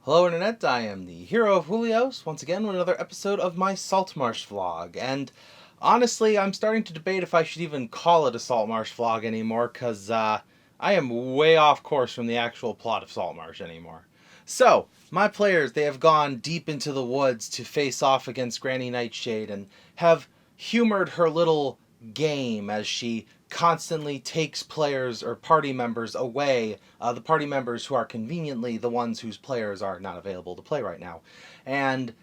Hello Internet, I am the hero of Julios, once again with another episode of my Saltmarsh vlog, and honestly, I'm starting to debate if I should even call it a Saltmarsh vlog anymore, because I am way off course from the actual plot of Saltmarsh anymore. So, my players, they have gone deep into the woods to face off against Granny Nightshade, and have humored her little game as she constantly takes players or party members away, the party members who are conveniently the ones whose players are not available to play right now, and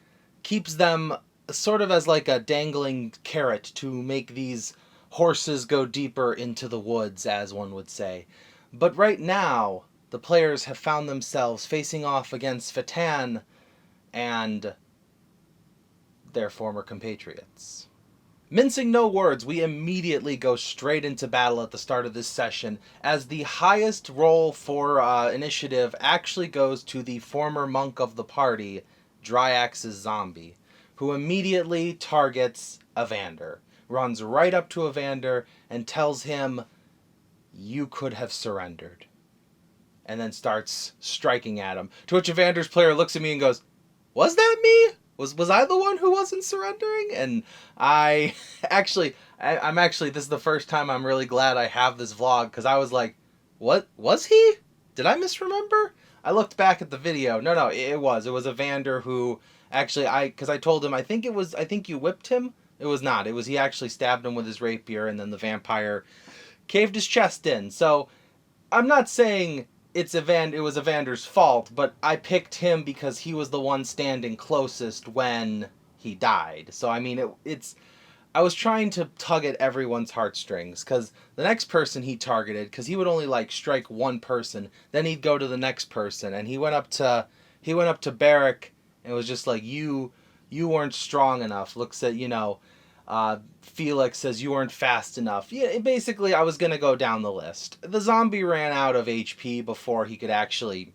keeps them sort of as like a dangling carrot to make these horses go deeper into the woods, as one would say. But right now, the players have found themselves facing off against Fatan and their former compatriots. Mincing no words, we immediately go straight into battle at the start of this session, as the highest roll for initiative actually goes to the former monk of the party, Dryax's zombie, who immediately targets Evander, runs right up to Evander and tells him, "You could have surrendered," and then starts striking at him. To which Evander's player looks at me and goes, "Was that me? Was I the one who wasn't surrendering?" And I I'm actually, this is the first time I'm really glad I have this vlog, because I was like, what was he? Did I misremember? I looked back at the video. No, it was Evander who actually, because I told him, I think you whipped him. It was not. It was, he actually stabbed him with his rapier, and then the vampire caved his chest in. So I'm not saying it was Evander's fault, but I picked him because he was the one standing closest when he died. So I mean, I was trying to tug at everyone's heartstrings, because the next person he targeted, because he would only like strike one person, then he'd go to the next person, and he went up to Barrick and was just like, you weren't strong enough. Looks at, Felix says you weren't fast enough. Yeah, basically, I was gonna go down the list. The zombie ran out of HP before he could actually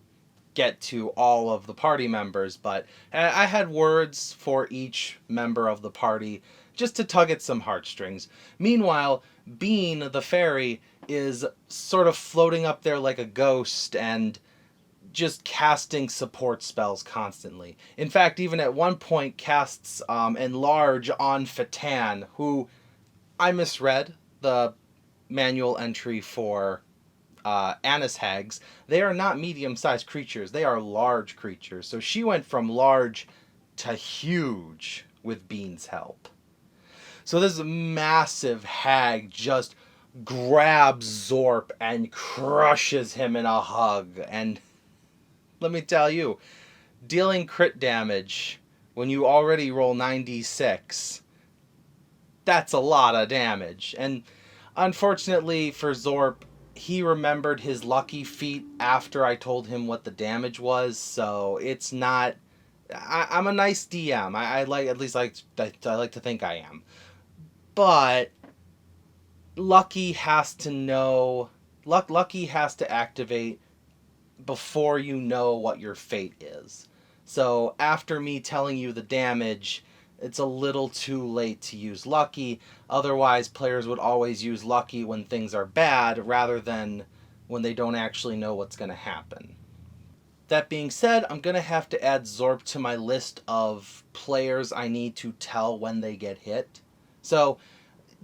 get to all of the party members, but I had words for each member of the party just to tug at some heartstrings. Meanwhile, Bean, the fairy, is sort of floating up there like a ghost and just casting support spells constantly. In fact, even at one point casts Enlarge on Fatan, who I misread the manual entry for Annis hags. They are not medium-sized creatures. They are large creatures. So she went from large to huge with Bean's help. So this massive hag just grabs Zorp and crushes him in a hug. And let me tell you, dealing crit damage when you already roll 9d6, that's a lot of damage. And unfortunately for Zorp, he remembered his lucky feat after I told him what the damage was, so it's not... I'm a nice DM. I like, at least I like to think I am. But Lucky has to know... Lucky has to activate before you know what your fate is. So after me telling you the damage, it's a little too late to use Lucky. Otherwise, players would always use Lucky when things are bad, rather than when they don't actually know what's going to happen. That being said, I'm going to have to add Zorp to my list of players I need to tell when they get hit. So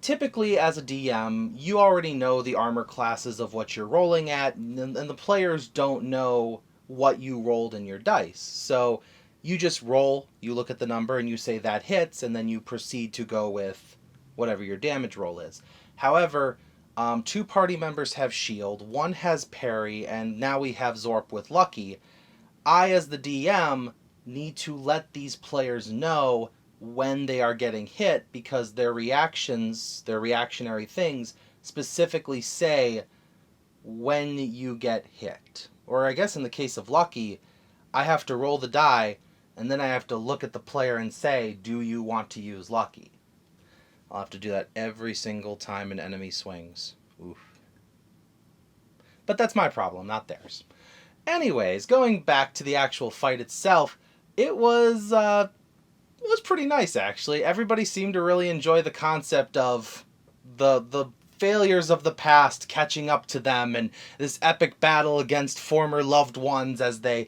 typically, as a DM, you already know the armor classes of what you're rolling at, and the players don't know what you rolled in your dice. So you just roll, you look at the number, and you say that hits, and then you proceed to go with whatever your damage roll is. However, two party members have shield, one has parry, and now we have Zorp with Lucky. I, as the DM, need to let these players know when they are getting hit, because their reactions, their reactionary things, specifically say when you get hit. Or I guess in the case of Lucky, I have to roll the die, and then I have to look at the player and say, do you want to use Lucky? I'll have to do that every single time an enemy swings. Oof. But that's my problem, not theirs. Anyways, going back to the actual fight itself, it was pretty nice, actually. Everybody seemed to really enjoy the concept of the failures of the past catching up to them, and this epic battle against former loved ones as they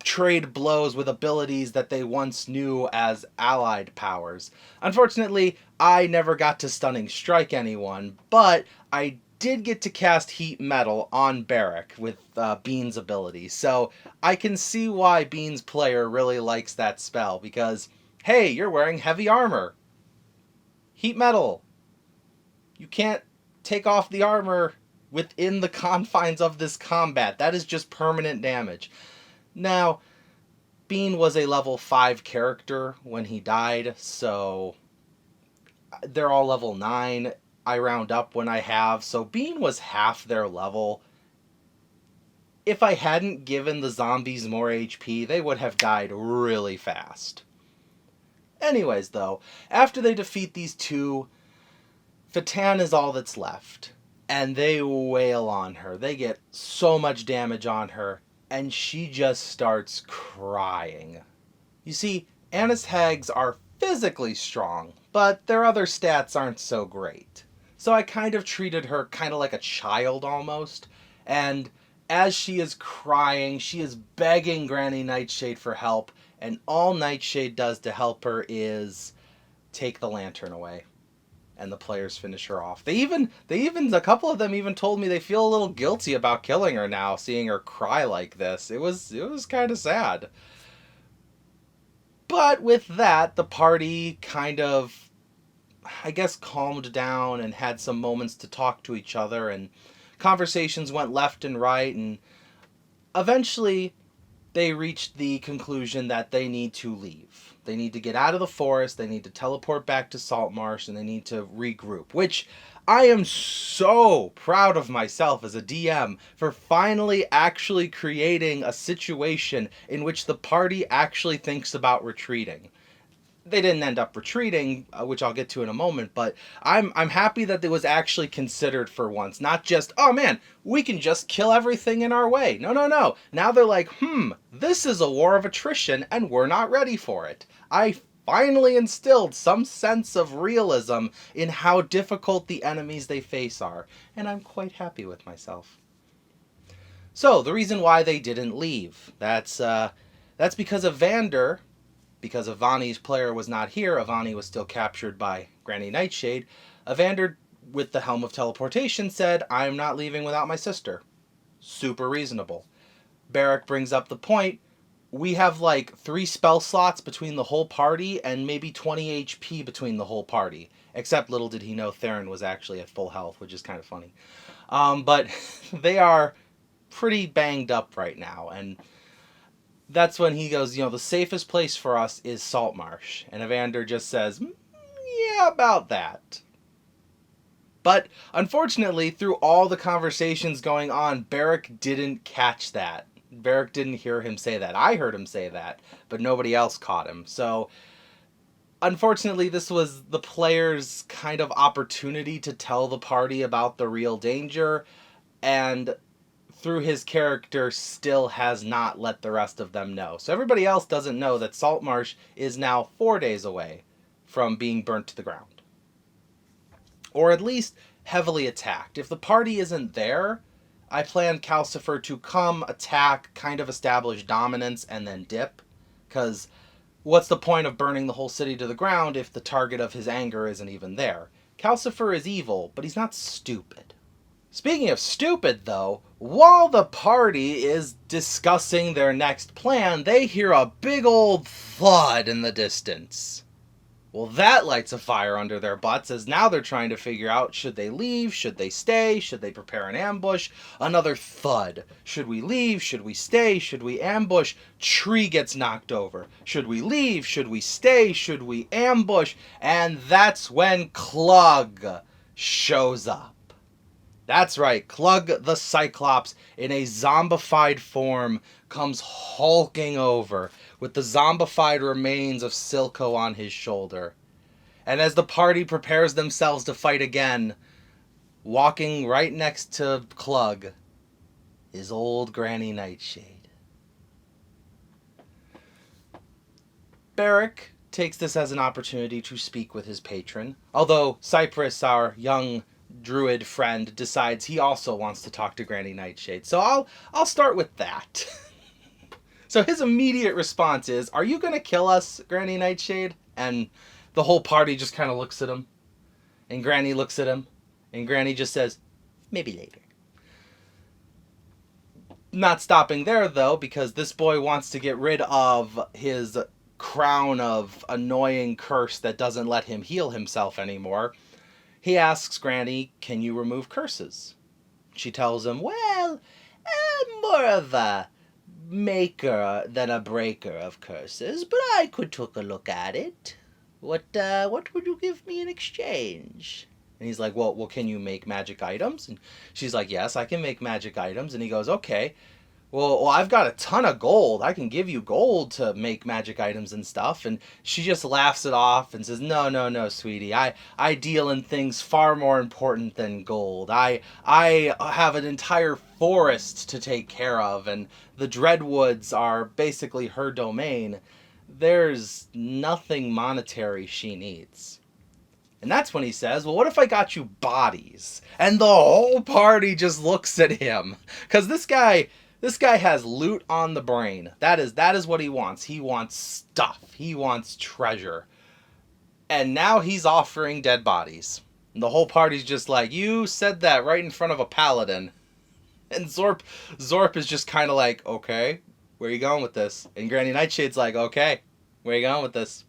trade blows with abilities that they once knew as allied powers. Unfortunately, I never got to Stunning Strike anyone, but I did get to cast Heat Metal on Barrack with Bean's ability, so I can see why Bean's player really likes that spell, because, hey, you're wearing heavy armor. Heat Metal. You can't take off the armor within the confines of this combat. That is just permanent damage. Now, Bean was a level 5 character when he died, so they're all level 9. I round up when I have, so Bean was half their level. If I hadn't given the zombies more HP, they would have died really fast. Anyways, though, after they defeat these two, Fatan is all that's left, and they wail on her. They get so much damage on her, and she just starts crying. You see, Annis hags are physically strong, but their other stats aren't so great. So I kind of treated her kind of like a child almost, and as she is crying, she is begging Granny Nightshade for help, and all Nightshade does to help her is take the lantern away. And the players finish her off. A couple of them even told me they feel a little guilty about killing her now, seeing her cry like this. It was kind of sad. But with that, the party kind of, I guess, calmed down and had some moments to talk to each other, and conversations went left and right, and eventually they reached the conclusion that they need to leave. They need to get out of the forest, they need to teleport back to Saltmarsh, and they need to regroup, which I am so proud of myself as a DM for finally actually creating a situation in which the party actually thinks about retreating. They didn't end up retreating, which I'll get to in a moment, but I'm happy that it was actually considered for once. Not just, oh man, we can just kill everything in our way. No. Now they're like, this is a war of attrition, and we're not ready for it. I finally instilled some sense of realism in how difficult the enemies they face are, and I'm quite happy with myself. So, the reason why they didn't leave, that's because of Vander. Because Avani's player was not here, Avani was still captured by Granny Nightshade, Evander, with the Helm of Teleportation, said, I'm not leaving without my sister. Super reasonable. Barrack brings up the point, we have like 3 spell slots between the whole party and maybe 20 HP between the whole party. Except little did he know Theron was actually at full health, which is kind of funny. But they are pretty banged up right now, and that's when he goes, the safest place for us is Saltmarsh. And Evander just says, yeah, about that. But unfortunately, through all the conversations going on, Barrack didn't catch that. Barrack didn't hear him say that. I heard him say that, but nobody else caught him. So, unfortunately, this was the player's kind of opportunity to tell the party about the real danger, and through his character, still has not let the rest of them know. So everybody else doesn't know that Saltmarsh is now 4 days away from being burnt to the ground. Or at least heavily attacked. If the party isn't there, I plan Calcifer to come, attack, kind of establish dominance, and then dip. Because what's the point of burning the whole city to the ground if the target of his anger isn't even there? Calcifer is evil, but he's not stupid. Speaking of stupid, though, while the party is discussing their next plan, they hear a big old thud in the distance. Well, that lights a fire under their butts, as now they're trying to figure out, should they leave, should they stay, should they prepare an ambush? Another thud. Should we leave, should we stay, should we ambush? Tree gets knocked over. Should we leave, should we stay, should we ambush? And that's when Clug shows up. That's right, Clug the Cyclops, in a zombified form, comes hulking over, with the zombified remains of Silco on his shoulder. And as the party prepares themselves to fight again, walking right next to Clug is old Granny Nightshade. Barrack takes this as an opportunity to speak with his patron, although Cypress, our young druid friend, decides he also wants to talk to Granny Nightshade. So I'll start with that. So his immediate response is, "Are you gonna kill us, Granny Nightshade?" And the whole party just kind of looks at him. And Granny looks at him. And Granny just says, "Maybe later." Not stopping there, though, because this boy wants to get rid of his crown of annoying curse that doesn't let him heal himself anymore. He asks Granny, "Can you remove curses?" She tells him, "Well, I'm more of a maker than a breaker of curses, but I could take a look at it. What would you give me in exchange?" And he's like, well, can you make magic items? And she's like, "Yes, I can make magic items." And he goes, "Okay, well, I've got a ton of gold. I can give you gold to make magic items and stuff." And she just laughs it off and says, "No, no, no, sweetie. I deal in things far more important than gold. I have an entire forest to take care of, and the Dreadwoods are basically her domain. There's nothing monetary she needs." And that's when he says, "Well, what if I got you bodies?" And the whole party just looks at him. Because this guy has loot on the brain. That is what he wants. He wants stuff. He wants treasure. And now he's offering dead bodies. And the whole party's just like, "You said that right in front of a paladin." And Zorp is just kind of like, "Okay, where are you going with this?" And Granny Nightshade's like, "Okay, where are you going with this?"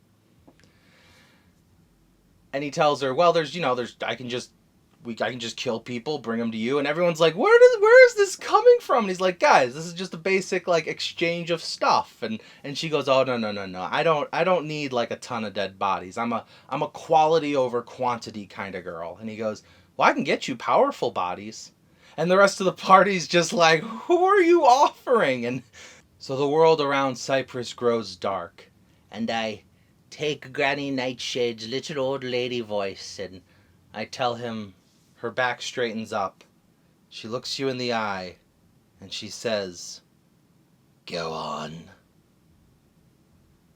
And he tells her, "Well, I can just kill people, bring them to you." And everyone's like, "Where is this coming from?" And he's like, "Guys, this is just a basic like exchange of stuff." And she goes, "Oh, no, no, no, no. I don't need like a ton of dead bodies. I'm a quality over quantity kind of girl." And he goes, "Well, I can get you powerful bodies." And the rest of the party's just like, "Who are you offering?" And so the world around Cyprus grows dark, and I take Granny Nightshade's little old lady voice, and I tell him. Her back straightens up. She looks you in the eye, and she says, "Go on."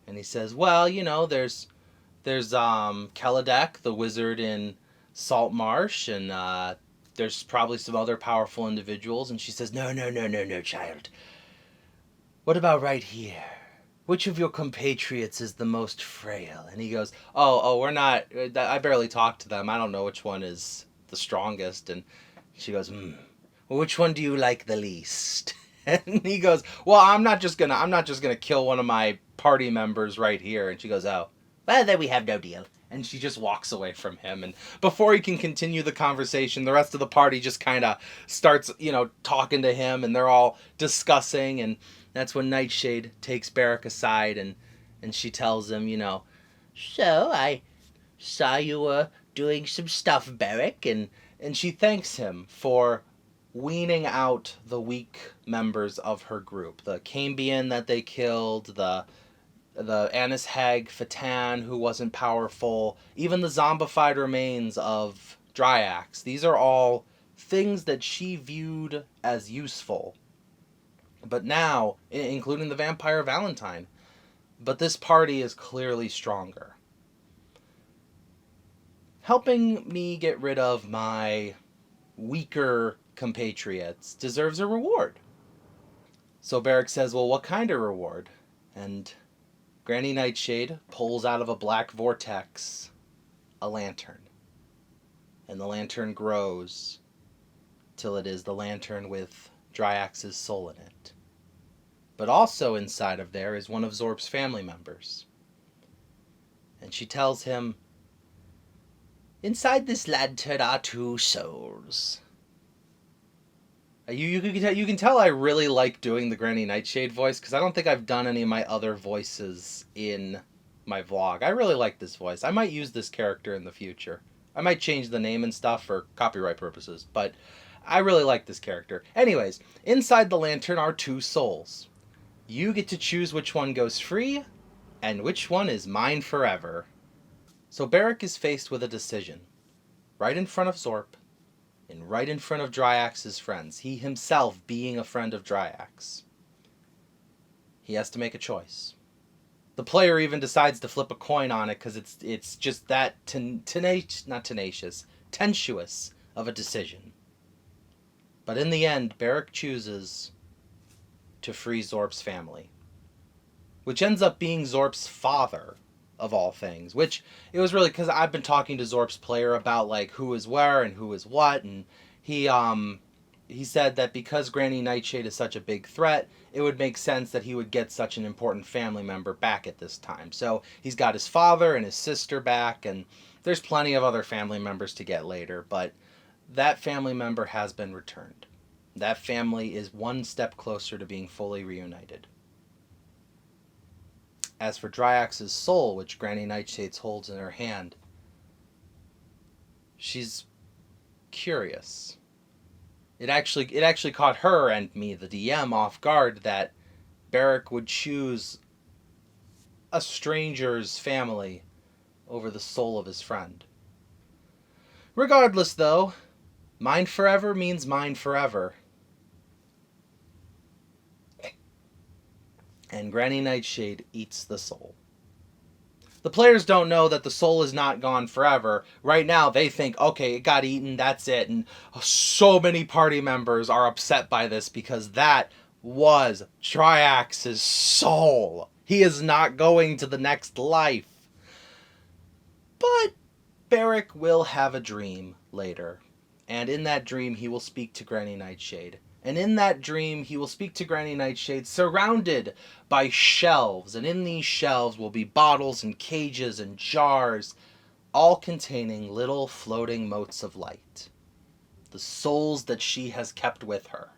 And he says, "Well, there's Keladek, the wizard in Saltmarsh, and there's probably some other powerful individuals." And she says, "No, no, no, no, no, child. What about right here? Which of your compatriots is the most frail?" And he goes, "Oh, we're not. I barely talk to them. I don't know which one is the strongest." And she goes, "Well, which one do you like the least?" And he goes, "Well, I'm not just gonna kill one of my party members right here." And she goes, "Oh, well, then we have no deal." And she just walks away from him. And before he can continue the conversation, the rest of the party just kind of starts, talking to him, and they're all discussing. And that's when Nightshade takes Barrack aside, and she tells him, "So I saw you were doing some stuff, Barrack," and she thanks him for weaning out the weak members of her group. The Cambion that they killed, the Anis Hag Fatan, who wasn't powerful, even the zombified remains of Dryax. These are all things that she viewed as useful. But now, including the vampire Valentine. But this party is clearly stronger. Helping me get rid of my weaker compatriots deserves a reward. So Barrack says, "Well, what kind of reward?" And Granny Nightshade pulls out of a black vortex a lantern. And the lantern grows till it is the lantern with Dryax's soul in it. But also inside of there is one of Zorp's family members. And she tells him, "Inside this lantern are 2 souls." You can tell I really like doing the Granny Nightshade voice, because I don't think I've done any of my other voices in my vlog. I really like this voice. I might use this character in the future. I might change the name and stuff for copyright purposes, but I really like this character. Anyways, inside the lantern are 2 souls. You get to choose which one goes free, and which one is mine forever. So Barrack is faced with a decision. Right in front of Zorp, and right in front of Dryax's friends, he himself being a friend of Dryax. He has to make a choice. The player even decides to flip a coin on it, because it's just that tensuous of a decision. But in the end, Barrack chooses to free Zorp's family. which ends up being Zorp's father, of all things. Which, it was really because I've been talking to Zorp's player about, like, who is where and who is what, and he said that because Granny Nightshade is such a big threat, it would make sense that he would get such an important family member back at this time. So he's got his father and his sister back, and there's plenty of other family members to get later, but that family member has been returned. That family is one step closer to being fully reunited. As for Dryax's soul, which Granny Nightshade holds in her hand, she's curious. It actually caught her and me, the DM, off guard that Beric would choose a stranger's family over the soul of his friend. Regardless, though, mine forever means mine forever. And Granny Nightshade eats the soul. The players don't know that the soul is not gone forever. Right now, they think, okay, it got eaten, that's it. And so many party members are upset by this because that was Dryax's soul. He is not going to the next life. But Beric will have a dream later. And in that dream, he will speak to Granny Nightshade. And in that dream, he will speak to Granny Nightshade surrounded by shelves. And in these shelves will be bottles and cages and jars, all containing little floating motes of light. The souls that she has kept with her.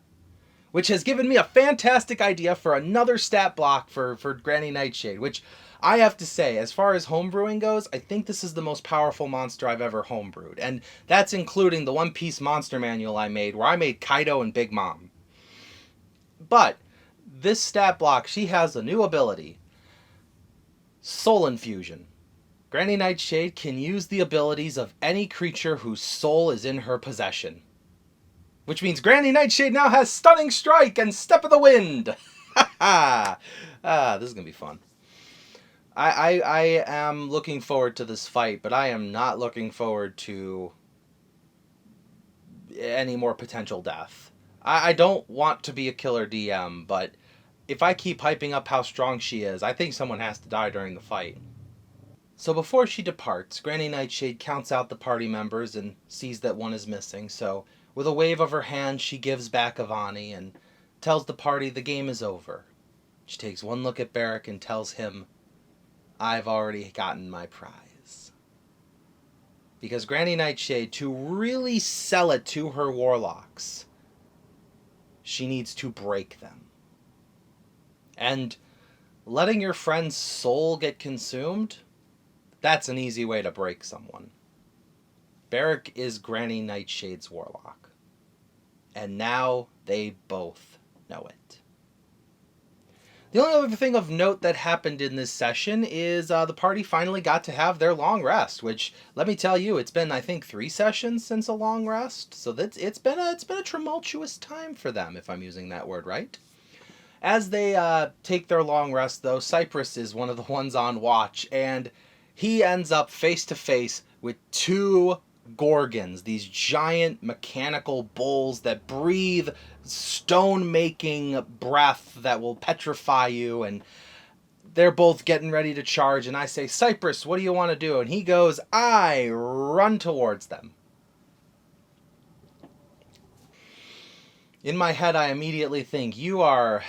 Which has given me a fantastic idea for another stat block for Granny Nightshade. Which, I have to say, as far as homebrewing goes, I think this is the most powerful monster I've ever homebrewed. And that's including the One Piece monster manual I made, where I made Kaido and Big Mom. But, this stat block, she has a new ability. Soul Infusion. Granny Nightshade can use the abilities of any creature whose soul is in her possession. Which means Granny Nightshade now has Stunning Strike and Step of the Wind! Ha ha! This is going to be fun. I am looking forward to this fight, but I am not looking forward to any more potential death. I don't want to be a killer DM, but if I keep hyping up how strong she is, I think someone has to die during the fight. So before she departs, Granny Nightshade counts out the party members and sees that one is missing, so with a wave of her hand, she gives back Avani and tells the party the game is over. She takes one look at Beric and tells him, I've already gotten my prize. Because Granny Nightshade, to really sell it to her warlocks, she needs to break them. And letting your friend's soul get consumed, that's an easy way to break someone. Beric is Granny Nightshade's warlock. And now they both know it. The only other thing of note that happened in this session is the party finally got to have their long rest, which, let me tell you, it's been, I think, 3 sessions since a long rest. So it's been a tumultuous time for them, if I'm using that word right. As they take their long rest, though, Cypress is one of the ones on watch, and he ends up face to face with 2 Gorgons, these giant mechanical bulls that breathe stone-making breath that will petrify you, and they're both getting ready to charge, and I say, Cypress, what do you want to do? And he goes, I run towards them. In my head, I immediately think, you are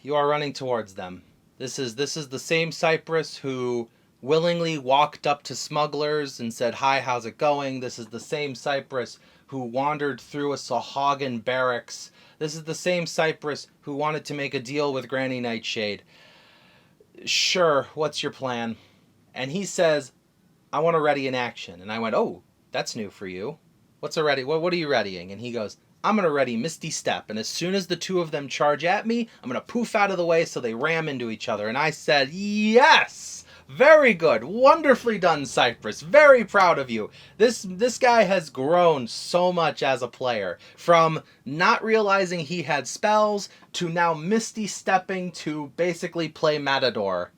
running towards them. This is the same Cypress who willingly walked up to smugglers and said, hi, how's it going? This is the same Cypress who wandered through a Sahagin barracks. This is the same Cypress who wanted to make a deal with Granny Nightshade. Sure, what's your plan? And he says, I want to ready an action. And I went, oh, that's new for you. What's a ready? What are you readying? And he goes, I'm going to ready Misty Step. And as soon as the 2 of them charge at me, I'm going to poof out of the way so they ram into each other. And I said, yes! Very good. Wonderfully done, Cypress. Very proud of you. This guy has grown so much as a player. From not realizing he had spells to now Misty Stepping to basically play Matador.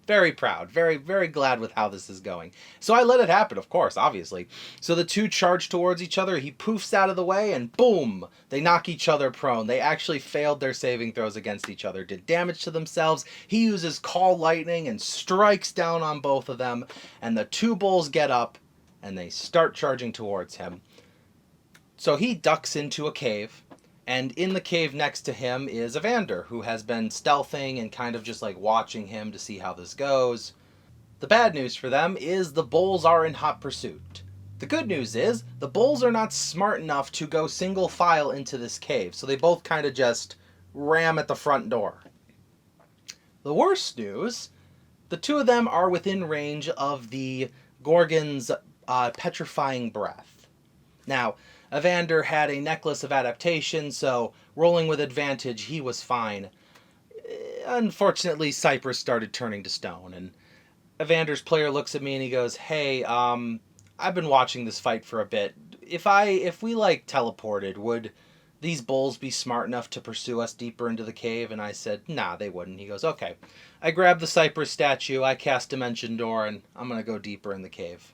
Very proud, very, very glad with how this is going. So I let it happen, of course, obviously. So the two charge towards each other, he poofs out of the way, and boom! They knock each other prone. They actually failed their saving throws against each other, did damage to themselves. He uses Call Lightning and strikes down on both of them, and the two bulls get up, and they start charging towards him. So he ducks into a cave, and in the cave next to him is Evander, who has been stealthing and kind of just like watching him to see how this goes. The bad news for them is the bulls are in hot pursuit. The good news is the bulls are not smart enough to go single file into this cave, so they both kind of just ram at the front door. The worst news, the two of them are within range of the Gorgon's petrifying breath. Now, Evander had a necklace of adaptation, so rolling with advantage, he was fine. Unfortunately, Cypress started turning to stone, and Evander's player looks at me and he goes, "Hey, I've been watching this fight for a bit. If we like teleported, would these bulls be smart enough to pursue us deeper into the cave?" And I said, "Nah, they wouldn't." He goes, "Okay." I grabbed the Cypress statue, I cast Dimension Door, and I'm gonna go deeper in the cave.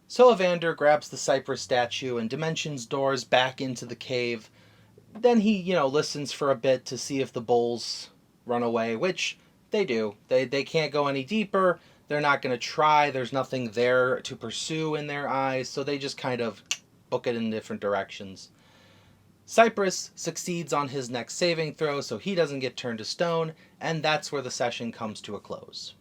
So Evander grabs the Cypress statue and dimensions doors back into the cave. Then he, listens for a bit to see if the bulls run away, which they do. They can't go any deeper. They're not going to try. There's nothing there to pursue in their eyes, so they just kind of book it in different directions. Cypress succeeds on his next saving throw, so he doesn't get turned to stone, and that's where the session comes to a close.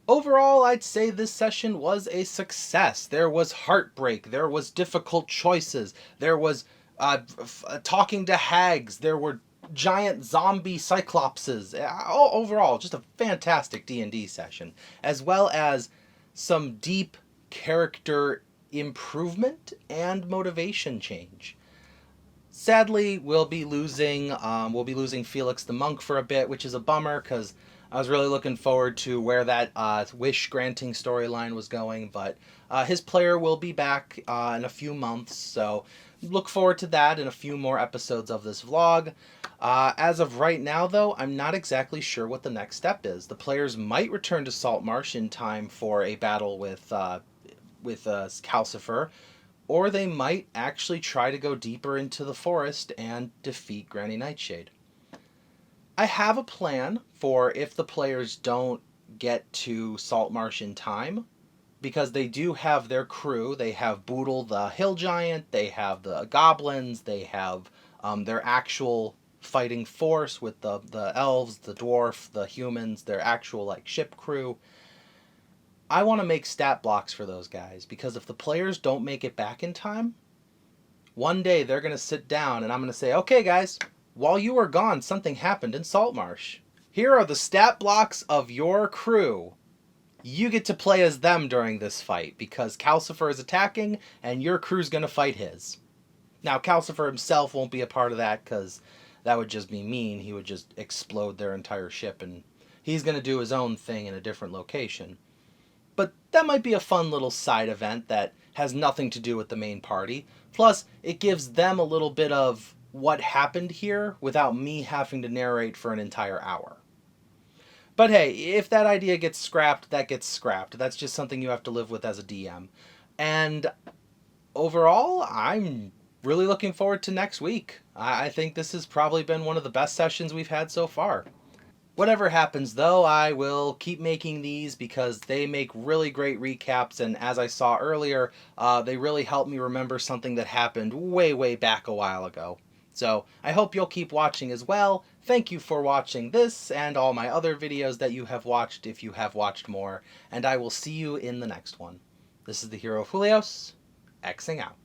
Overall, I'd say this session was a success. There was heartbreak, there was difficult choices, there was talking to hags, there were giant zombie cyclopses. Overall, just a fantastic D&D session, as well as some deep character improvement and motivation change. Sadly, we'll be losing Felix the Monk for a bit, which is a bummer because I was really looking forward to where that wish granting storyline was going, but his player will be back in a few months, so look forward to that in a few more episodes of this vlog. As of right now, though, I'm not exactly sure what the next step is. The players might return to Saltmarsh in time for a battle with Calcifer, or they might actually try to go deeper into the forest and defeat Granny Nightshade. I have a plan for if the players don't get to Saltmarsh in time, because they do have their crew. They have Boodle the Hill Giant, they have the goblins, they have their actual fighting force with the elves, the dwarf, the humans, their actual ship crew. I want to make stat blocks for those guys, because if the players don't make it back in time, one day they're going to sit down and I'm going to say, "Okay guys, while you were gone, something happened in Saltmarsh. Here are the stat blocks of your crew. You get to play as them during this fight, because Calcifer is attacking and your crew's going to fight his." Now, Calcifer himself won't be a part of that, because that would just be mean. He would just explode their entire ship, and he's going to do his own thing in a different location. But that might be a fun little side event that has nothing to do with the main party. Plus, it gives them a little bit of what happened here without me having to narrate for an entire hour. But hey, if that idea gets scrapped, that gets scrapped. That's just something you have to live with as a DM. And overall, I'm really looking forward to next week. I think this has probably been one of the best sessions we've had so far. Whatever happens, though, I will keep making these because they make really great recaps, and as I saw earlier, they really help me remember something that happened way, way back a while ago. So I hope you'll keep watching as well. Thank you for watching this and all my other videos that you have watched, if you have watched more, and I will see you in the next one. This is the Hero of Julios, Xing out.